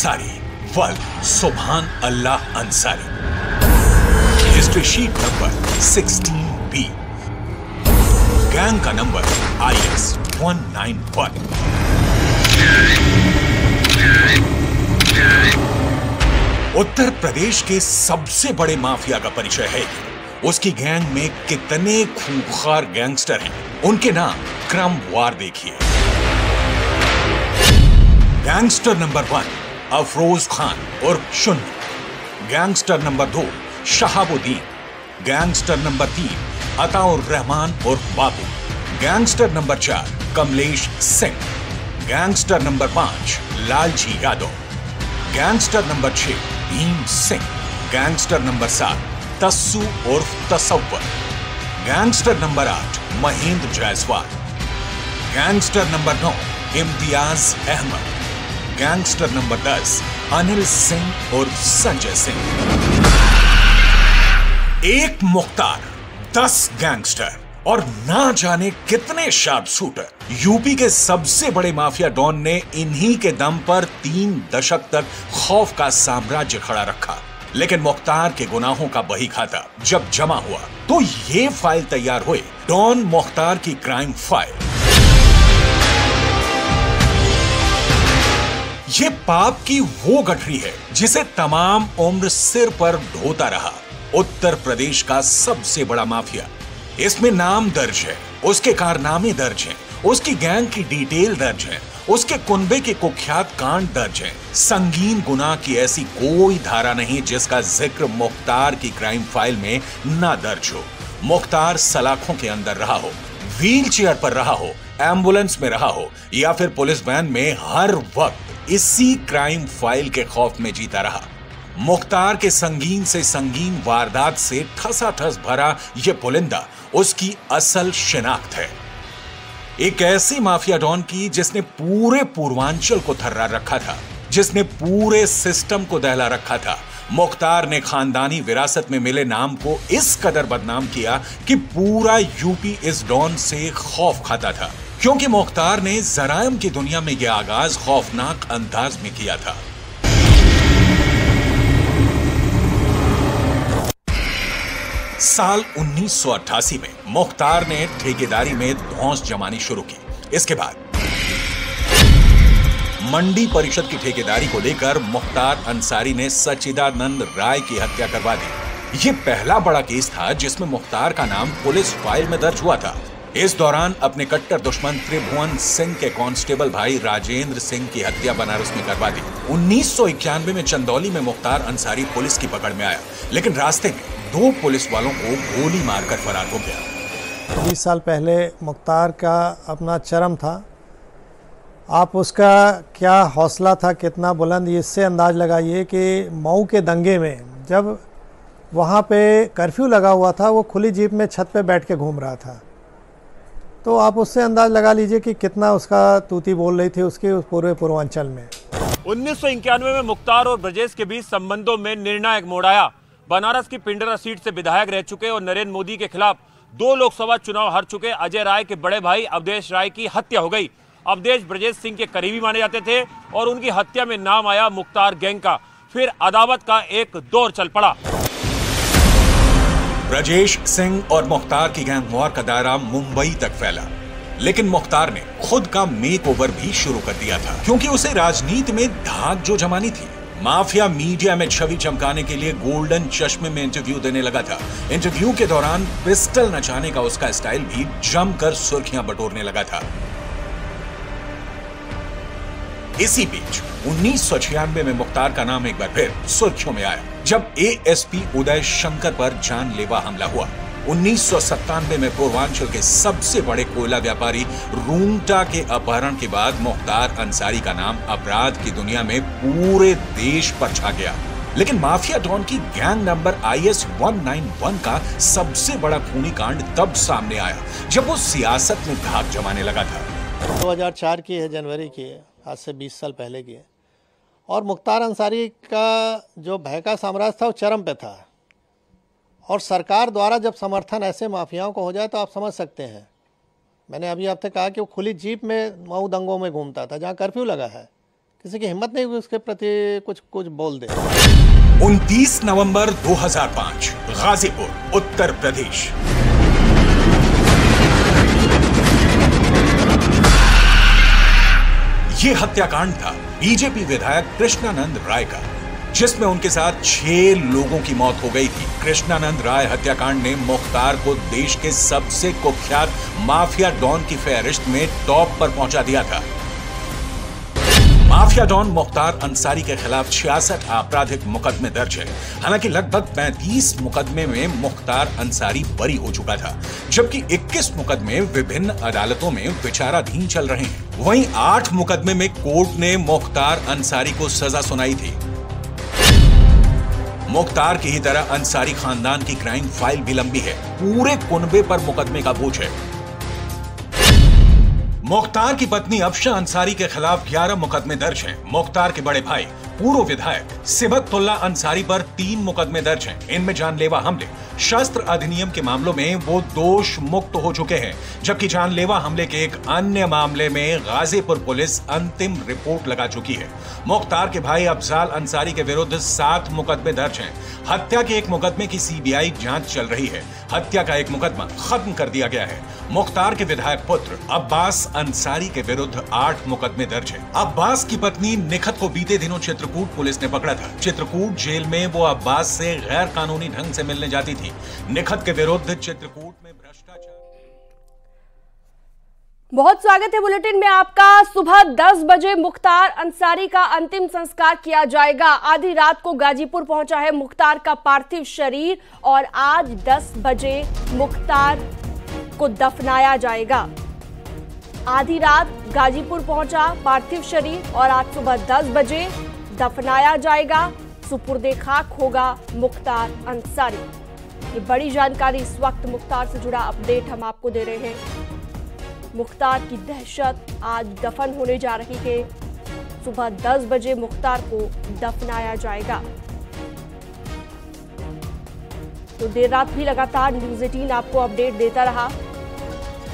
अंसारी वल सुभान अल्लाह Ansari. History sheet number 16B। Gang का नंबर IS 191। उत्तर प्रदेश के सबसे बड़े माफिया का परिचय है। उसकी गैंग में कितने खूंखार गैंगस्टर हैं, उनके नाम क्रमवार देखिए। गैंगस्टर नंबर 1 अफरोज खान उर्फ Shunya. Gangster number 2 Shahabuddin. Gangster number 3 Ataur Rahman उर्फ Babu. Gangster number 4 Kamlesh Singh. Gangster number 5 Lalji Yadav. Gangster number 6 Bhim Singh. Gangster number 7 Tassu उर्फ Tasawwar. Gangster number 8 Mahendra Jaiswal. Gangster number 9 Imtiaz Ahmad. Gangster number 10 Anil Singh उर्फ संजय सिंह। एक मुख्तार, 10 गैंगस्टर और ना जाने कितने शार्प शूटर। यूपी के सबसे बड़े माफिया डॉन ने इन्हीं के दम पर 3 दशक तक खौफ का साम्राज्य खड़ा रखा। लेकिन मुख्तार के गुनाहों का बही खाता जब जमा हुआ तो ये फाइल तैयार हुई, डॉन मुख्तार की क्राइम फाइल। ये पाप की वो गठरी है जिसे तमाम उम्र सिर पर ढोता रहा उत्तर प्रदेश का सबसे बड़ा माफिया। इसमें नाम दर्ज है, उसके कारनामे दर्ज हैं, उसकी गैंग की डिटेल दर्ज है, उसके कुनबे के कुख्यात कांड दर्ज हैं। संगीन गुनाह की ऐसी कोई धारा नहीं जिसका जिक्र मुख्तार की क्राइम फाइल में ना दर्ज हो। मुख्तार सलाखों के अंदर रहा हो, व्हील चेयर पर रहा हो, एम्बुलेंस में रहा हो या फिर पुलिस वैन में, हर वक्त इसी क्राइम फाइल के खौफ में जीता रहा। मुख्तार के संगीन से संगीन वारदात से ठसाठस भरा यह पुलिंदा उसकी असल शिनाख्त है। एक ऐसी माफिया डॉन की जिसने पूरे पूर्वांचल को थर्रा रखा था, जिसने पूरे सिस्टम को दहला रखा था। मुख्तार ने खानदानी विरासत में मिले नाम को इस कदर बदनाम किया कि पूरा यूपी इस डॉन से खौफ खाता था, क्योंकि मुख्तार ने जराइम की दुनिया में यह आगाज खौफनाक अंदाज में किया था। साल 1988 में मुख्तार ने ठेकेदारी में धौंस जमानी शुरू की। इसके बाद मंडी परिषद की ठेकेदारी को लेकर मुख्तार अंसारी ने सच्चिदानंद राय की हत्या करवा दी। यह पहला बड़ा केस था जिसमें मुख्तार का नाम पुलिस फाइल में दर्ज हुआ था। इस दौरान अपने कट्टर दुश्मन त्रिभुवन सिंह के कांस्टेबल भाई राजेंद्र सिंह की हत्या बनारस में करवा दी। 1991 में चंदौली में मुख्तार अंसारी पुलिस की पकड़ में आया, लेकिन रास्ते में 2 पुलिस वालों को गोली मारकर फरार हो गया। 20 साल पहले मुख्तार का अपना चरम था। आप उसका क्या हौसला था, कितना बुलंद, इससे अंदाज लगाइए कि मऊ के दंगे में जब वहाँ पे कर्फ्यू लगा हुआ था, वो खुली जीप में छत पे बैठ के घूम रहा था। तो आप उससे अंदाज लगा लीजिए कि कितना उसका तूती बोल रही थी उसके उस पूरे पूर्वांचल में। 1991 में मुख्तार और ब्रजेश के बीच संबंधों में निर्णायक मोड़ आया। बनारस की पिंडरा सीट से विधायक रह चुके और नरेंद्र मोदी के खिलाफ 2 लोकसभा चुनाव हार चुके अजय राय के बड़े भाई अवधेश राय की हत्या हो गई। अवधेश ब्रजेश सिंह के करीबी माने जाते थे और उनकी हत्या में नाम आया मुख्तार गैंग का। फिर अदावत का एक दौर चल पड़ा। ब्रजेश सिंह और मुख्तार की गैंग वॉर का दायरा मुंबई तक फैला, लेकिन मुख्तार ने खुद का मेकओवर भी शुरू कर दिया था, क्योंकि उसे राजनीति में धाक जो जमानी थी। माफिया मीडिया में छवि चमकाने के लिए गोल्डन चश्मे में इंटरव्यू देने लगा था। इंटरव्यू के दौरान पिस्टल नचाने का उसका स्टाइल भी जमकर सुर्खियां बटोरने लगा था। इसी बीच 1996 में मुख्तार का नाम एक बार फिर सुर्खियों में आया, जब एएसपी उदय शंकर पर जानलेवा हमला हुआ। 1997 में पूर्वांचल के सबसे बड़े कोयला व्यापारी रूंगटा के अपहरण के बाद मुख्तार अंसारी का नाम अपराध की दुनिया में पूरे देश पर छा गया। लेकिन माफिया डॉन की गैंग नंबर IS 191 का सबसे बड़ा खूनी कांड तब सामने आया जब वो सियासत में धाक जमाने लगा था। 2004 की है, जनवरी की है, आज से 20 साल पहले की है। और मुख्तार अंसारी का जो भय का साम्राज्य था वो चरम पे था, और सरकार द्वारा जब समर्थन ऐसे माफियाओं को हो जाए तो आप समझ सकते हैं। मैंने अभी आपसे कहा कि वो खुली जीप में मऊ दंगों में घूमता था जहाँ कर्फ्यू लगा है, किसी की हिम्मत नहीं हुई उसके प्रति कुछ बोल दे। 29 नवंबर 2005 गाजीपुर उत्तर प्रदेश। ये हत्याकांड था बीजेपी विधायक कृष्णानंद राय का, जिसमें उनके साथ 6 लोगों की मौत हो गई थी। कृष्णानंद राय हत्याकांड ने मुख्तार को देश के सबसे कुख्यात माफिया डॉन की फहरिस्त में टॉप पर पहुंचा दिया था। माफिया डॉन मुख्तार अंसारी के खिलाफ 66 आपराधिक मुकदमे दर्ज है। हालांकि लगभग 35 मुकदमे में मुख्तार अंसारी बरी हो चुका था, जबकि 21 मुकदमे विभिन्न अदालतों में विचाराधीन चल रहे हैं। वहीं 8 मुकदमे में कोर्ट ने मुख्तार अंसारी को सजा सुनाई थी। मुख्तार की ही तरह अंसारी खानदान की क्राइम फाइल भी लंबी है। पूरे कुनबे पर मुकदमे का बोझ है। मुख्तार की पत्नी अफशा अंसारी के खिलाफ 11 मुकदमे दर्ज हैं। मुख्तार के बड़े भाई पूर्व विधायक सिबतुल्ला अंसारी पर 3 मुकदमे दर्ज हैं। इनमें जानलेवा हमले, शस्त्र अधिनियम के मामलों में वो दोष मुक्त हो चुके हैं, जबकि जानलेवा हमले के एक अन्य मामले में गाजीपुर पुलिस अंतिम रिपोर्ट लगा चुकी है। मुख्तार के भाई अफजाल अंसारी के विरुद्ध 7 मुकदमे दर्ज हैं। हत्या के एक मुकदमे की सीबीआई जांच चल रही है। हत्या का एक मुकदमा खत्म कर दिया गया है। मुख्तार के विधायक पुत्र अब्बास अंसारी के विरुद्ध 8 मुकदमे दर्ज हैं। अब्बास की पत्नी निखत को बीते दिनों चित्रकूट पुलिस ने पकड़ा था। चित्रकूट जेल में वो अब्बास से गैर कानूनी ढंग से मिलने जाती थी। निखत के विरुद्ध चित्रकूट में भ्रष्टाचार। बहुत स्वागत है बुलेटिन में आपका। सुबह 10 बजे मुख्तार अंसारी का अंतिम संस्कार किया जाएगा। आधी रात को गाजीपुर पहुंचा है मुख्तार का पार्थिव शरीर और आज 10 बजे मुख्तार को दफनाया जाएगा। आधी रात गाजीपुर पहुंचा पार्थिव शरीर और आज सुबह 10 बजे दफनाया जाएगा। सुपुर्दे खाक होगा मुख्तार अंसारी। ये बड़ी जानकारी इस वक्त मुख्तार से जुड़ा अपडेट हम आपको दे रहे हैं। मुख्तार की दहशत आज दफन होने जा रही है। सुबह 10 बजे मुख्तार को दफनाया जाएगा। तो देर रात भी लगातार न्यूज़ 18 आपको अपडेट देता रहा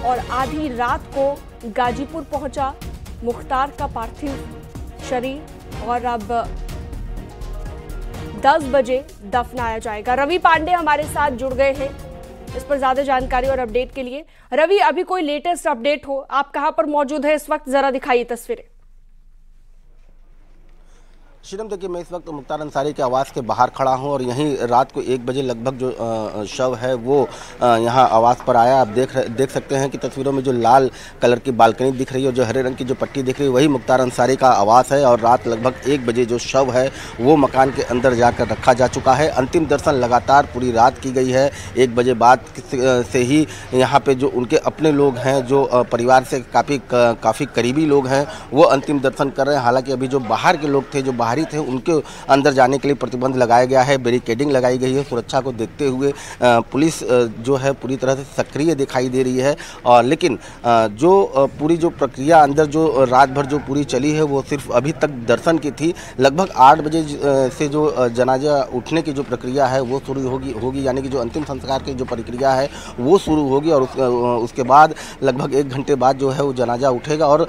और आधी रात को गाजीपुर पहुंचा मुख्तार का पार्थिव शरीर और अब 10 बजे दफनाया जाएगा। रवि पांडे हमारे साथ जुड़ गए हैं इस पर ज्यादा जानकारी और अपडेट के लिए। रवि, अभी कोई लेटेस्ट अपडेट हो, आप कहां पर मौजूद है इस वक्त, जरा दिखाइए तस्वीरें। शीलम, देखिए मैं इस वक्त मुख्तार अंसारी के आवास के बाहर खड़ा हूं और यहीं रात को 1 बजे लगभग जो शव है वो यहां आवास पर आया। आप देख सकते हैं कि तस्वीरों में जो लाल कलर की बालकनी दिख रही है और जो हरे रंग की जो पट्टी दिख रही है वही मुख्तार अंसारी का आवास है। और रात लगभग 1 बजे जो शव है वो मकान के अंदर जाकर रखा जा चुका है। अंतिम दर्शन लगातार पूरी रात की गई है। 1 बजे बाद से ही यहाँ पे जो उनके अपने लोग हैं, जो परिवार से काफ़ी करीबी लोग हैं, वो अंतिम दर्शन कर रहे हैं। हालांकि अभी जो बाहर के लोग थे, जो बाहरी थे, उनके अंदर जाने के लिए प्रतिबंध लगाया गया है, बैरिकेडिंग लगाई गई है। सुरक्षा को देखते हुए पुलिस जो है पूरी तरह से सक्रिय दिखाई दे रही है। और लेकिन जो पूरी जो प्रक्रिया अंदर जो रात भर जो पूरी चली है वो सिर्फ अभी तक दर्शन की थी। लगभग 8 बजे से जो जनाजा उठने की जो प्रक्रिया है वो शुरू होगी, यानी कि जो अंतिम संस्कार की जो प्रक्रिया है वो शुरू होगी और उसके बाद लगभग 1 घंटे बाद जो है वो जनाजा उठेगा और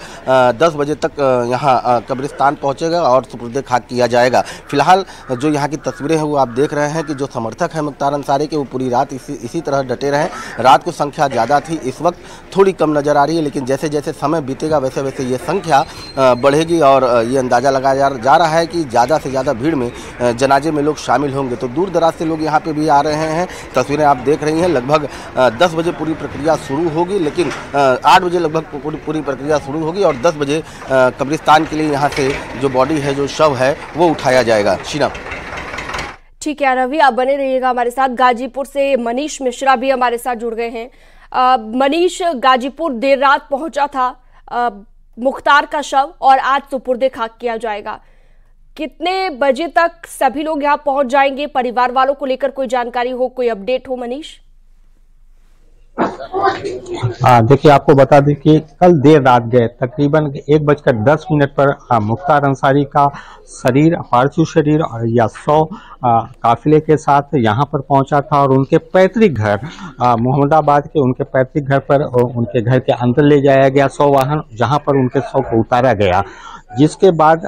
10 बजे तक यहाँ कब्रिस्तान पहुँचेगा और सुपुर्दे खाक किया जाएगा। फिलहाल जो यहाँ की तस्वीरें हैं वो आप देख रहे हैं कि जो समर्थक हैं मुख्तार अंसारी के वो पूरी रात इसी तरह डटे रहे। रात को संख्या ज़्यादा थी, इस वक्त थोड़ी कम नज़र आ रही है, लेकिन जैसे जैसे समय बीतेगा वैसे वैसे ये संख्या बढ़ेगी और ये अंदाज़ा लगाया जा रहा है कि ज़्यादा से ज़्यादा भीड़ में जनाजे में लोग शामिल होंगे। तो दूर दराज से लोग यहाँ पर भी आ रहे हैं। तस्वीरें आप देख रही हैं। लगभग 10 बजे पूरी प्रक्रिया शुरू होगी, लेकिन 8 बजे लगभग पूरी प्रक्रिया शुरू होगी और 10 बजे कब्रिस्तान के लिए यहाँ से जो बॉडी है, जो शव है, वो उठाया जाएगा। शीना, ठीक है रवि, आप बने रहिएगा हमारे साथ। गाजीपुर से मनीष मिश्रा भी हमारे साथ जुड़ गए हैं। मनीष, गाजीपुर देर रात पहुंचा था मुख्तार का शव और आज सुपुर्दे खाक किया जाएगा। कितने बजे तक सभी लोग यहां पहुंच जाएंगे? परिवार वालों को लेकर कोई जानकारी हो, कोई अपडेट हो मनीष? देखिए, आपको बता दें कि कल देर रात गए तकरीबन 1:10 पर मुख्तार अंसारी का शरीर, पार्थिव शरीर और या 100 काफिले के साथ यहाँ पर पहुंचा था और उनके पैतृक घर मोहम्मदाबाद के उनके पैतृक घर पर उनके घर के अंदर ले जाया गया 100 वाहन, जहां पर उनके शव को उतारा गया। जिसके बाद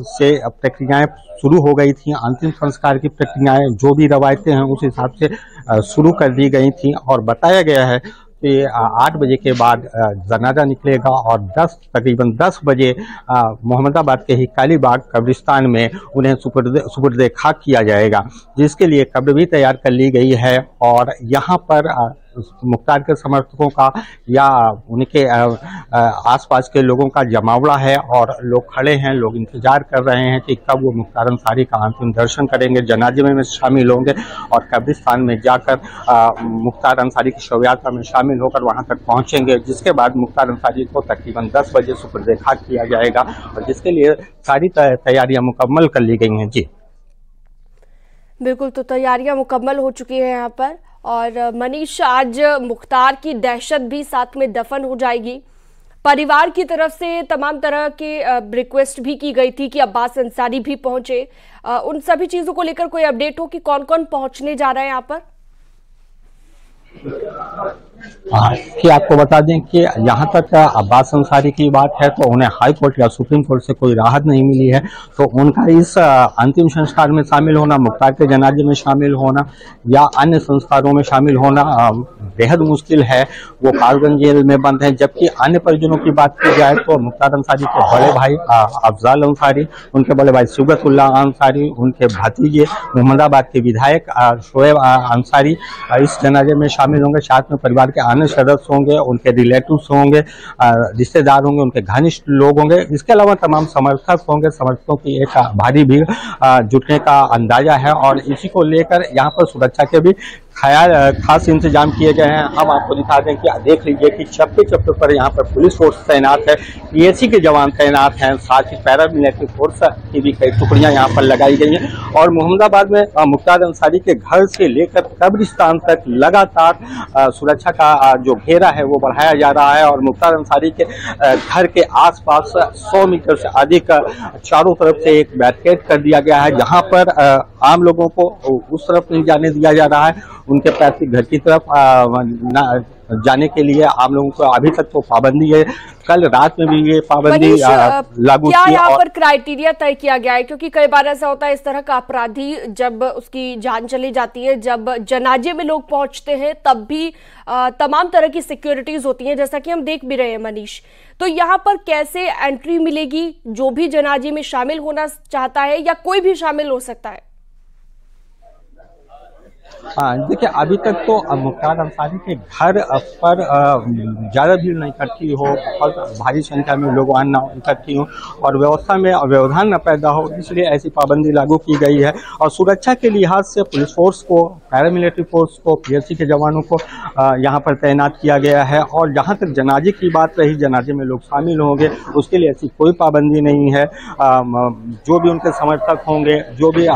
से प्रक्रियाएं शुरू हो गई थी। अंतिम संस्कार की प्रक्रियाएं जो भी रवायतें हैं उस हिसाब से शुरू कर दी गई थी और बताया गया है कि 8 बजे के बाद जनाजा निकलेगा और तकरीबन 10 बजे मोहम्मदाबाद के ही कालीबाग कब्रिस्तान में उन्हें सुपुर्द खाक किया जाएगा, जिसके लिए कब्र भी तैयार कर ली गई है। और यहाँ पर मुख्तार के समर्थकों का या उनके आसपास के लोगों का जमावड़ा है और लोग खड़े हैं, लोग इंतजार कर रहे हैं कि कब वो मुख्तार अंसारी का अंतिम दर्शन करेंगे, जनाजे में शामिल होंगे और कब्रिस्तान में जाकर मुख्तार अंसारी की शव यात्रा में शामिल होकर वहां तक पहुंचेंगे, जिसके बाद मुख्तार अंसारी को तकरीबन 10 बजे सुपुर्द खाक किया जाएगा और जिसके लिए सारी तैयारियां मुकम्मल कर ली गई हैं। जी बिल्कुल, तो तैयारियां मुकम्मल हो चुकी है यहाँ पर। और मनीष, आज मुख्तार की दहशत भी साथ में दफन हो जाएगी। परिवार की तरफ से तमाम तरह के रिक्वेस्ट भी की गई थी कि अब्बास अंसारी भी पहुंचे। उन सभी चीजों को लेकर कोई अपडेट हो कि कौन कौन पहुंचने जा रहा है यहाँ पर? कि आपको बता दें कि यहाँ तक अब्बास अंसारी की बात है तो उन्हें हाई कोर्ट या सुप्रीम कोर्ट से कोई राहत नहीं मिली है, तो उनका इस अंतिम संस्कार में शामिल होना, मुख्तार के जनाजे में शामिल होना या अन्य संस्कारों में शामिल होना बेहद मुश्किल है। वो कासगंज जेल में बंद है। जबकि अन्य परिजनों की बात की जाए तो मुख्तार अंसारी के बड़े भाई अफजाल अंसारी, उनके बड़े भाई सिबगतुल्लाह अंसारी, उनके भतीजे मोहम्मदाबाद के विधायक शोएब अंसारी इस जनाजे में शामिल होंगे। साथ में परिवार के अन्य सदस्य होंगे, उनके रिलेटिव्स होंगे, रिश्तेदार होंगे, उनके घनिष्ठ लोग होंगे। इसके अलावा तमाम समर्थक होंगे। समर्थकों की एक भारी भीड़ जुटने का अंदाजा है और इसी को लेकर यहाँ पर सुरक्षा के भी खास इंतजाम किए गए हैं। हम आपको दिखा दें कि देख लीजिए कि चप्पे चप्पे पर यहाँ पर पुलिस फोर्स तैनात है, पीएसी के जवान तैनात हैं, साथ ही पैरामिलिट्री फोर्स की भी कई टुकड़ियां यहाँ पर लगाई गई हैं। और मोहम्मदाबाद में मुख्तार अंसारी के घर से लेकर कब्रिस्तान तक लगातार सुरक्षा का जो घेरा है वो बढ़ाया जा रहा है और मुख्तार अंसारी के घर के आसपास 100 मीटर से अधिक चारों तरफ से एक बैरिकेड कर दिया गया है, जहाँ पर आम लोगों को उस तरफ नहीं जाने दिया जा रहा है। उनके पैतृक घर की तरफ जाने के लिए आम लोगों को अभी तक तो पाबंदी है। कल रात में भी ये पाबंदी लागू क्या यहाँ पर क्राइटेरिया तय किया गया है? क्योंकि कई बार ऐसा होता है इस तरह का अपराधी जब उसकी जान चली जाती है, जब जनाजे में लोग पहुंचते हैं तब भी तमाम तरह की सिक्योरिटीज होती हैं, जैसा कि हम देख भी रहे हैं मनीष। तो यहाँ पर कैसे एंट्री मिलेगी? जो भी जनाजे में शामिल होना चाहता है या कोई भी शामिल हो सकता है? देखिए, अभी तक तो मुख्तार अंसारी के घर पर ज़्यादा भीड़ नहीं इकट्ठी हो, बहुत भारी संख्या में लोग आना इकट्ठी हो और व्यवस्था में व्यवधान न पैदा हो, इसलिए ऐसी पाबंदी लागू की गई है। और सुरक्षा के लिहाज से पुलिस फोर्स को, पैरामिलिट्री फोर्स को, पीएसी के जवानों को यहाँ पर तैनात किया गया है। और जहाँ तक जनाजे की बात रही, जनाजे में लोग शामिल होंगे, उसके लिए ऐसी कोई पाबंदी नहीं है। जो भी उनके समर्थक होंगे, जो भी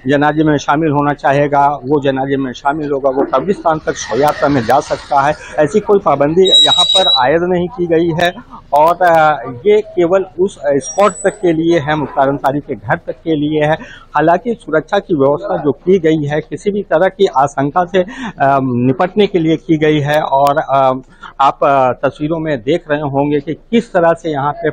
जनाजे में शामिल होना चाहेगा वो जनाजे में शामिल होगा, वो कब्रिस्तान तक शव यात्रा में जा सकता है। ऐसी कोई पाबंदी यहाँ पर आयद नहीं की गई है और ये केवल उस स्पॉट तक के लिए है, मुख्तार अंसारी के घर तक के लिए है। हालांकि सुरक्षा की व्यवस्था जो की गई है किसी भी तरह की आशंका से निपटने के लिए की गई है। और आप तस्वीरों में देख रहे होंगे कि किस तरह से यहाँ पे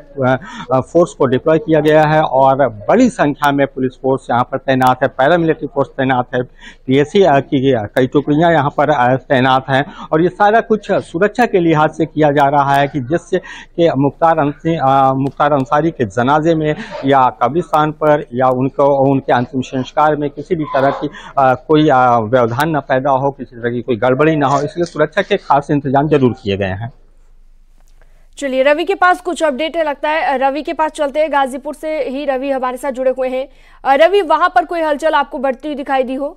फोर्स को डिप्लॉय किया गया है और बड़ी संख्या में पुलिस फोर्स यहाँ पर तैनात है, पैरामिलिट्री फोर्स तैनात है, पीएसी की कई टुकड़ियां यहाँ पर तैनात हैं। और ये सारा कुछ सुरक्षा के लिहाज से किया जा रहा है कि जिससे कि मुख्तार अंसारी के जनाजे में या कब्रिस्तान पर या उनके अंतिम संस्कार में किसी भी तरह की कोई व्यवधान न पैदा हो, किसी तरह की कोई गड़बड़ी ना हो, इसलिए सुरक्षा के खास इंतजाम जरूर किए गए हैं। चलिए, रवि के पास कुछ अपडेट है लगता है, रवि के पास चलते हैं। गाजीपुर से ही रवि हमारे साथ जुड़े हुए हैं। रवि, वहां पर कोई हलचल आपको बढ़ती हुई दिखाई दी हो?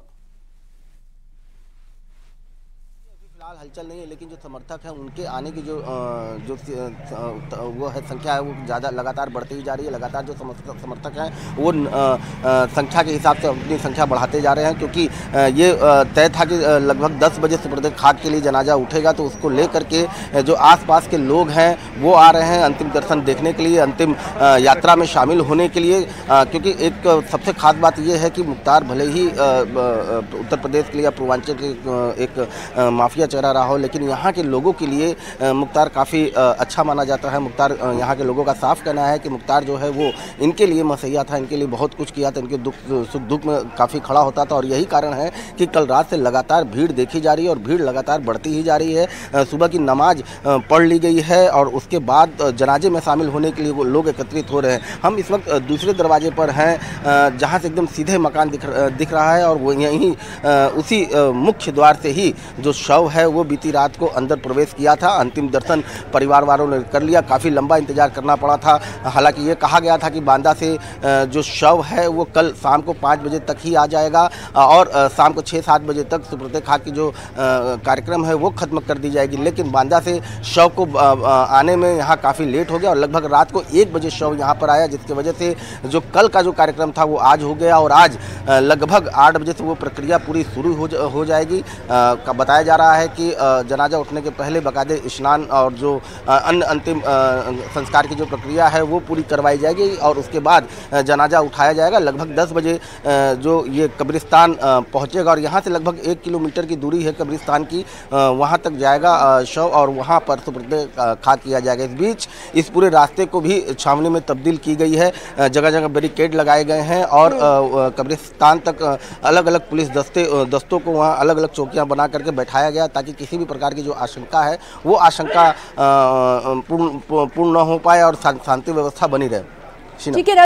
फिलहाल हलचल नहीं है, लेकिन जो समर्थक हैं उनके आने की जो वो है संख्या है वो ज़्यादा लगातार बढ़ती ही जा रही है। लगातार जो समर्थक हैं वो संख्या के हिसाब से अपनी संख्या बढ़ाते जा रहे हैं, क्योंकि ये तय था कि लगभग 10 बजे सुपुर्द खाक के लिए जनाजा उठेगा, तो उसको लेकर के जो आसपास के लोग हैं वो आ रहे हैं अंतिम दर्शन देखने के लिए, अंतिम यात्रा में शामिल होने के लिए। क्योंकि एक सबसे खास बात यह है कि मुख्तार भले ही उत्तर प्रदेश के लिए या पूर्वांचल के एक माफिया चेहरा रहा हो, लेकिन यहाँ के लोगों के लिए मुख्तार काफ़ी अच्छा माना जाता है। मुख्तार, यहाँ के लोगों का साफ कहना है कि मुख्तार जो है वो इनके लिए मसैया था, इनके लिए बहुत कुछ किया था, इनके सुख दुख में काफ़ी खड़ा होता था। और यही कारण है कि कल रात से लगातार भीड़ देखी जा रही है और भीड़ लगातार बढ़ती ही जा रही है। सुबह की नमाज पढ़ ली गई है और उसके बाद जनाजे में शामिल होने के लिए वो लोग एकत्रित हो रहे हैं। हम इस वक्त दूसरे दरवाजे पर हैं, जहाँ से एकदम सीधे मकान दिख रहा है और वो यहीं उसी मुख्य द्वार से ही जो शव है वो बीती रात को अंदर प्रवेश किया था। अंतिम दर्शन परिवार वालों ने कर लिया। काफ़ी लंबा इंतजार करना पड़ा था। हालांकि ये कहा गया था कि बांदा से जो शव है वो कल शाम को 5 बजे तक ही आ जाएगा और शाम को 6-7 बजे तक सुपुर्द खाक की जो कार्यक्रम है वो खत्म कर दी जाएगी। लेकिन बांदा से शव को आने में यहाँ काफ़ी लेट हो गया और लगभग रात को 1 बजे शव यहाँ पर आया, जिसकी वजह से जो कल का जो कार्यक्रम था वो आज हो गया और आज लगभग 8 बजे से वो प्रक्रिया पूरी शुरू हो जाएगी। बताया जा रहा है कि जनाजा उठने के पहले बाकायदे स्नान और जो अन्य अंतिम संस्कार की जो प्रक्रिया है वो पूरी करवाई जाएगी और उसके बाद जनाजा उठाया जाएगा। लगभग 10 बजे जो ये कब्रिस्तान पहुंचेगा और यहाँ से लगभग 1 किलोमीटर की दूरी है कब्रिस्तान की, वहाँ तक जाएगा शव और वहाँ पर सुपुर्द खाक किया जाएगा। इस बीच इस पूरे रास्ते को भी छावनी में तब्दील की गई है। जगह जगह बैरिकेड लगाए गए हैं और कब्रिस्तान तक अलग अलग पुलिस दस्तों को वहाँ अलग अलग चौकियाँ बना करके बैठाया गया ताकि किसी भी प्रकार की जो आशंका है वो आशंका पूर्ण न हो पाए और शांति व्यवस्था बनी रहे। ठीक है।